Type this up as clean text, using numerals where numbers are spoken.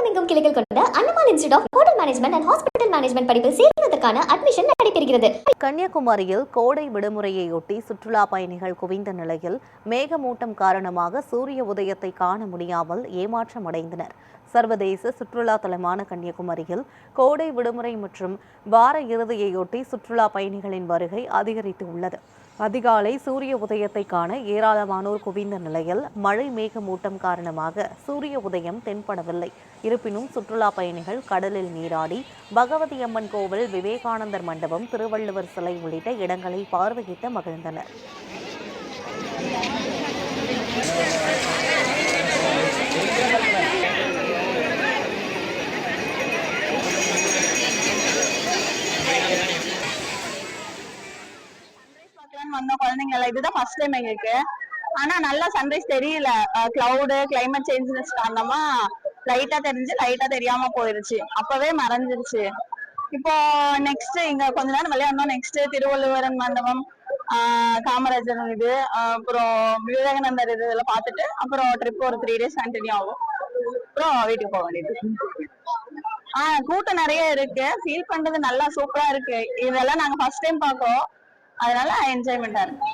தமிழகமெங்கும் கிளைகள் கொண்ட Annamalai institute of hotel management and hospital management படிப்பில் சேர்வதற்கான அட்மிஷன் நடைபெறுகிறது. கன்னியாகுமரியில் கோடை விடுமுறையொட்டி சுற்றுலா பயணிகள் குவிந்த நிலையில் மேகமூட்டம் காரணமாக சூரிய உதயத்தை காண முடியாமல் ஏமாற்றமடைந்தனர். சர்வதேச சுற்றுலா தலமான கன்னியாகுமரியில் கோடை விடுமுறை மற்றும் வார இறுதியையொட்டி சுற்றுலா பயணிகளின் வருகை அதிகரித்து உள்ளது. அதிகாலை சூரிய உதயத்தை காண ஏராளமானோர் குவிந்த நிலையில் மழை மேகமூட்டம் காரணமாக சூரிய உதயம் தென்படவில்லை. இருப்பினும் சுற்றுலா பயணிகள் கடலில் நீராடி பகவதி அம்மன் கோவில், விவேகானந்தர் மண்டபம், திருவள்ளுவர் சிலை உள்ளிட்ட இடங்களை பார்வையிட்டு மகிழ்ந்தனர். குழந்தைங்கள இதுதான் ஃபர்ஸ்ட் டைம் எங்களுக்கு. ஆனா நல்லா சன்ரைஸ் தெரியல. கிளவுடு கிளைமேட் சேஞ்ச் காரணமா லைட்டா தெரிஞ்சு லைட்டா தெரியாம போயிருச்சு. அப்பவே மறைஞ்சிருச்சு. இப்போ நெக்ஸ்ட் இங்க கொஞ்ச நேரம் விளையாடணும். நெக்ஸ்ட் திருவள்ளுவரன் மண்டபம், காமராஜர் இது, அப்புறம் விவேகானந்தர் இதெல்லாம் பார்த்துட்டு அப்புறம் ட்ரிப் ஒரு 3 days கண்டினியூ ஆகும். அப்புறம் வீட்டுக்கு போக வேண்டியது. கூட்டம் நிறைய இருக்கு. ஃபீல் பண்றது நல்லா சூப்பரா இருக்கு. இதெல்லாம் நாங்க ஃபர்ஸ்ட் டைம் பார்க்கோம். அதனால என்ஜாய்மெண்டா இருக்கு.